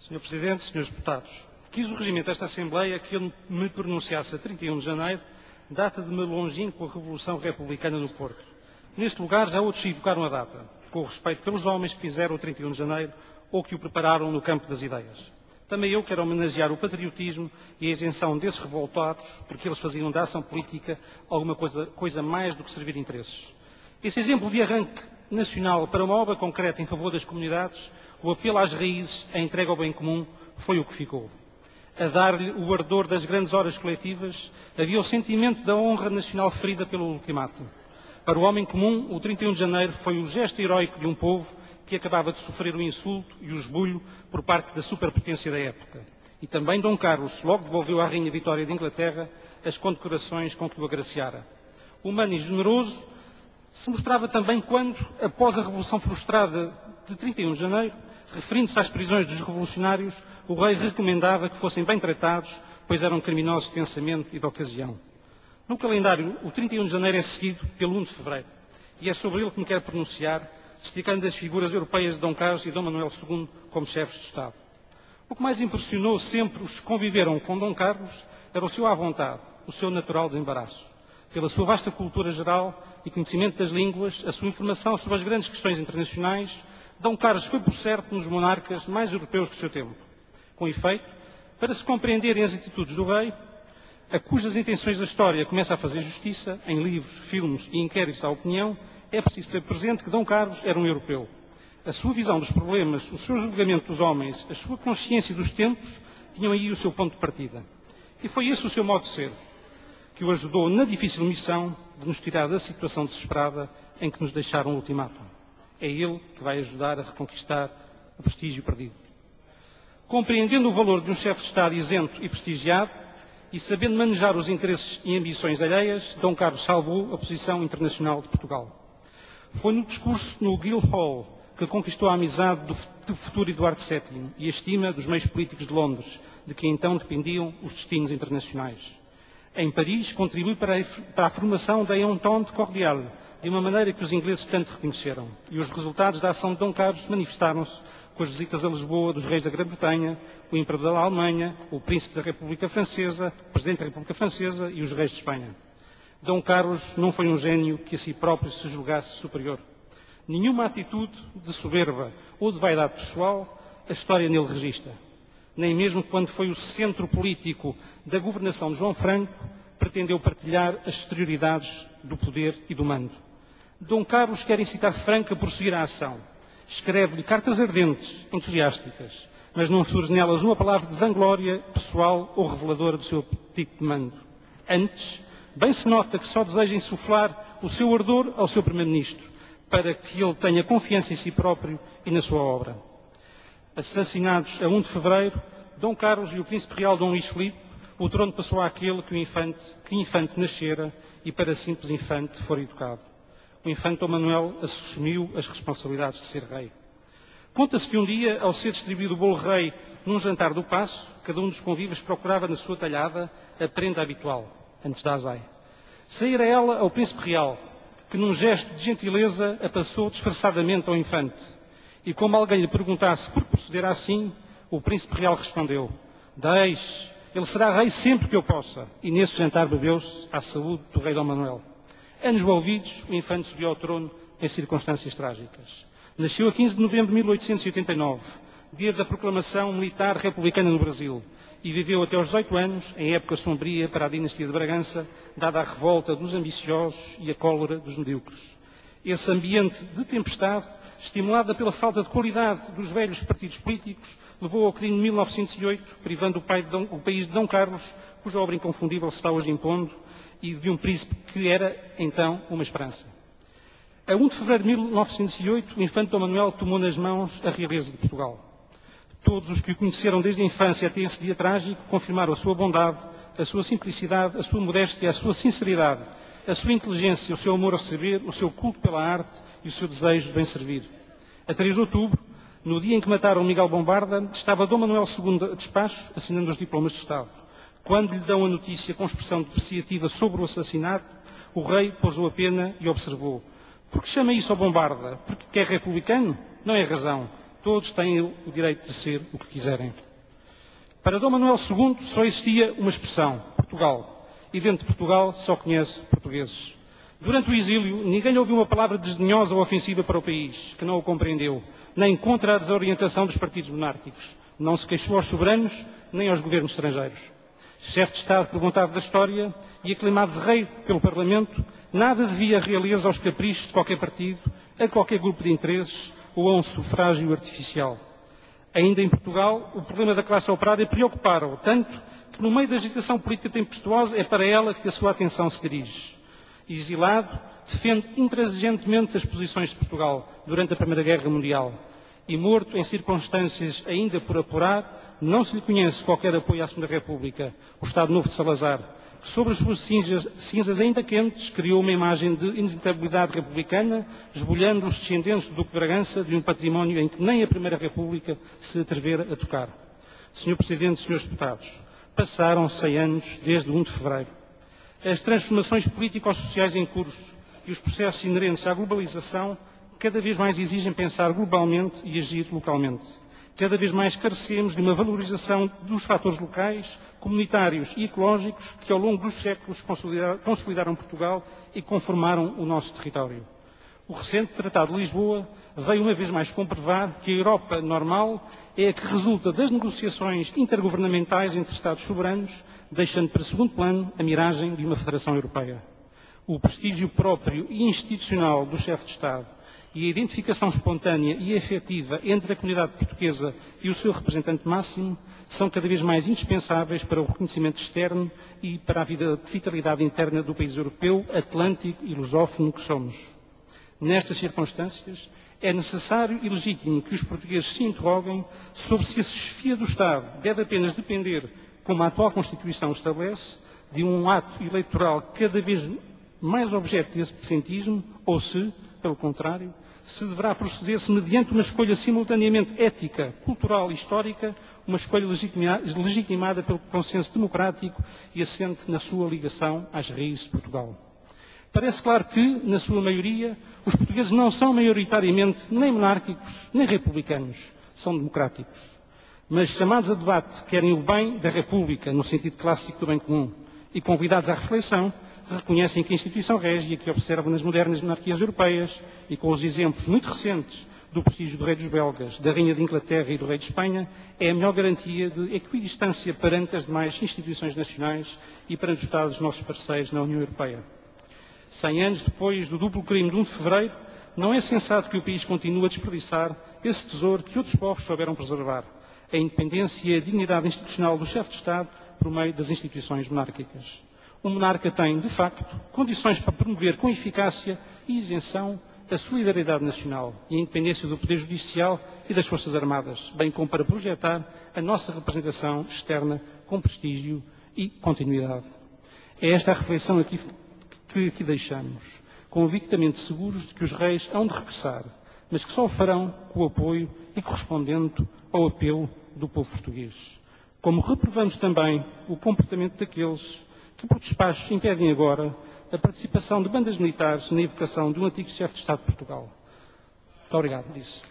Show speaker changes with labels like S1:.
S1: Sr. Presidente, Srs. Deputados, quis o regimento desta Assembleia que eu me pronunciasse a 31 de janeiro, data de uma longínqua Revolução Republicana no Porto. Neste lugar já outros evocaram a data, com o respeito pelos homens que fizeram o 31 de janeiro ou que o prepararam no campo das ideias. Também eu quero homenagear o patriotismo e a isenção desses revoltados, porque eles faziam da ação política alguma coisa mais do que servir interesses. Esse exemplo de arranque nacional para uma obra concreta em favor das comunidades, o apelo às raízes, a entrega ao bem comum, foi o que ficou. A dar-lhe o ardor das grandes horas coletivas, havia o sentimento da honra nacional ferida pelo ultimato. Para o homem comum, o 31 de janeiro foi o gesto heroico de um povo que acabava de sofrer o insulto e o esbulho por parte da superpotência da época. E também Dom Carlos logo devolveu à Rainha Vitória de Inglaterra as condecorações com que o agraciara. Humano e generoso, se mostrava também quando, após a Revolução frustrada de 31 de janeiro, referindo-se às prisões dos revolucionários, o rei recomendava que fossem bem tratados, pois eram criminosos de pensamento e de ocasião. No calendário, o 31 de janeiro é seguido pelo 1 de fevereiro, e é sobre ele que me quero pronunciar, destacando as figuras europeias de Dom Carlos e Dom Manuel II como chefes de Estado. O que mais impressionou sempre os que conviveram com Dom Carlos era o seu à vontade, o seu natural desembaraço. Pela sua vasta cultura geral e conhecimento das línguas, a sua informação sobre as grandes questões internacionais, Dom Carlos foi, por certo, um dos monarcas mais europeus do seu tempo. Com efeito, para se compreenderem as atitudes do rei, a cujas intenções da história começa a fazer justiça, em livros, filmes e inquéritos à opinião, é preciso ter presente que Dom Carlos era um europeu. A sua visão dos problemas, o seu julgamento dos homens, a sua consciência dos tempos, tinham aí o seu ponto de partida. E foi esse o seu modo de ser, que o ajudou na difícil missão de nos tirar da situação desesperada em que nos deixaram o ultimato. É ele que vai ajudar a reconquistar o prestígio perdido. Compreendendo o valor de um chefe de Estado isento e prestigiado e sabendo manejar os interesses e ambições alheias, Dom Carlos salvou a posição internacional de Portugal. Foi no discurso no Guildhall que conquistou a amizade do futuro Eduardo VII e a estima dos meios políticos de Londres, de que então dependiam os destinos internacionais. Em Paris, contribuiu para a formação da Entente Cordiale, de uma maneira que os ingleses tanto reconheceram. E os resultados da ação de Dom Carlos manifestaram-se com as visitas a Lisboa dos reis da Grã-Bretanha, o imperador da Alemanha, o príncipe da República Francesa, o presidente da República Francesa e os reis de Espanha. Dom Carlos não foi um gênio que a si próprio se julgasse superior. Nenhuma atitude de soberba ou de vaidade pessoal a história nele registra. Nem mesmo quando foi o centro político da governação de João Franco, pretendeu partilhar as exterioridades do poder e do mando. Dom Carlos quer incitar Franco a prosseguir a ação. Escreve-lhe cartas ardentes, entusiásticas, mas não surge nelas uma palavra de vanglória pessoal ou reveladora do seu apetite de mando. Antes, bem se nota que só deseja insuflar o seu ardor ao seu Primeiro-Ministro, para que ele tenha confiança em si próprio e na sua obra. Assassinados a 1 de fevereiro, Dom Carlos e o Príncipe Real Dom Luís Filipe, o trono passou àquele que infante nascera e para simples infante for educado. O infante Dom Manuel assumiu as responsabilidades de ser rei. Conta-se que um dia, ao ser distribuído o bolo rei num jantar do Paço, cada um dos convívios procurava na sua talhada a prenda habitual, antes da azai. Saíra ela ao Príncipe Real, que num gesto de gentileza a passou disfarçadamente ao infante. E como alguém lhe perguntasse por proceder assim, o Príncipe Real respondeu: "Deixe, ele será rei sempre que eu possa." E nesse jantar bebeu-se à saúde do rei Dom Manuel. Anos envolvidos, o infante subiu ao trono em circunstâncias trágicas. Nasceu a 15 de novembro de 1889, dia da proclamação militar republicana no Brasil, e viveu até aos 18 anos, em época sombria para a dinastia de Bragança, dada a revolta dos ambiciosos e a cólera dos medíocres. Esse ambiente de tempestade, estimulada pela falta de qualidade dos velhos partidos políticos, levou ao crime de 1908, privando o país de Dom Carlos, cuja obra inconfundível se está hoje impondo, e de um príncipe que era, então, uma esperança. A 1 de fevereiro de 1908, o infante Dom Manuel tomou nas mãos a realeza de Portugal. Todos os que o conheceram desde a infância até esse dia trágico confirmaram a sua bondade, a sua simplicidade, a sua modéstia, a sua sinceridade, a sua inteligência, o seu amor ao saber, o seu culto pela arte e o seu desejo de bem servir. A 3 de outubro, no dia em que mataram Miguel Bombarda, estava Dom Manuel II a despacho, assinando os diplomas de Estado. Quando lhe dão a notícia com expressão depreciativa sobre o assassinato, o rei pousou a pena e observou: "Por que chama isso ao Bombarda? Porque é republicano? Não é razão. Todos têm o direito de ser o que quiserem. Para Dom Manuel II só existia uma expressão, Portugal, e dentro de Portugal só conhece portugueses. Durante o exílio, ninguém ouviu uma palavra desdenhosa ou ofensiva para o país, que não o compreendeu, nem contra a desorientação dos partidos monárquicos. Não se queixou aos soberanos, nem aos governos estrangeiros. Chefe de Estado por vontade da história e aclamado de rei pelo Parlamento, nada devia realeza aos caprichos de qualquer partido, a qualquer grupo de interesses ou a um sufrágio artificial. Ainda em Portugal, o problema da classe operária preocupara-o, tanto que no meio da agitação política tempestuosa é para ela que a sua atenção se dirige. Exilado, defende intransigentemente as posições de Portugal durante a Primeira Guerra Mundial e morto em circunstâncias ainda por apurar, não se lhe conhece qualquer apoio à Segunda República, o Estado Novo de Salazar, que sobre as suas cinzas ainda quentes criou uma imagem de inevitabilidade republicana, esbulhando os descendentes do Duque de Bragança de um património em que nem a Primeira República se atrevera a tocar. Sr. Presidente, Srs. Deputados, passaram 100 anos desde o 1 de fevereiro. As transformações político-sociais em curso e os processos inerentes à globalização cada vez mais exigem pensar globalmente e agir localmente. Cada vez mais carecemos de uma valorização dos fatores locais, comunitários e ecológicos que ao longo dos séculos consolidaram Portugal e conformaram o nosso território. O recente Tratado de Lisboa veio uma vez mais comprovar que a Europa normal é a que resulta das negociações intergovernamentais entre Estados soberanos, deixando para segundo plano a miragem de uma Federação Europeia. O prestígio próprio e institucional do chefe de Estado e a identificação espontânea e efetiva entre a comunidade portuguesa e o seu representante máximo são cada vez mais indispensáveis para o reconhecimento externo e para a vitalidade interna do país europeu, atlântico e lusófono que somos. Nestas circunstâncias, é necessário e legítimo que os portugueses se interroguem sobre se a chefia do Estado deve apenas depender, como a atual Constituição estabelece, de um ato eleitoral cada vez mais objeto de absentismo ou se, pelo contrário, se deverá proceder-se mediante uma escolha simultaneamente ética, cultural e histórica, uma escolha legitimada pelo consenso democrático e assente na sua ligação às raízes de Portugal. Parece claro que, na sua maioria, os portugueses não são maioritariamente nem monárquicos nem republicanos, são democráticos. Mas chamados a debate querem o bem da República, no sentido clássico do bem comum, e convidados à reflexão, reconhecem que a instituição régia que observam nas modernas monarquias europeias e com os exemplos muito recentes do prestígio do rei dos belgas, da rainha de Inglaterra e do rei de Espanha, é a melhor garantia de equidistância perante as demais instituições nacionais e perante os Estados nossos parceiros na União Europeia. 100 anos depois do duplo crime de 1 de fevereiro, não é sensato que o país continue a desperdiçar esse tesouro que outros povos souberam preservar, a independência e a dignidade institucional do chefe de Estado por meio das instituições monárquicas. O monarca tem, de facto, condições para promover com eficácia e isenção a solidariedade nacional e a independência do Poder Judicial e das Forças Armadas, bem como para projetar a nossa representação externa com prestígio e continuidade. É esta a reflexão que aqui deixamos, convictamente seguros de que os reis hão de regressar, mas que só o farão com o apoio e correspondendo ao apelo do povo português. Como reprovamos também o comportamento daqueles que por despachos impedem agora a participação de bandas militares na evocação de um antigo chefe de Estado de Portugal. Muito obrigado, disse.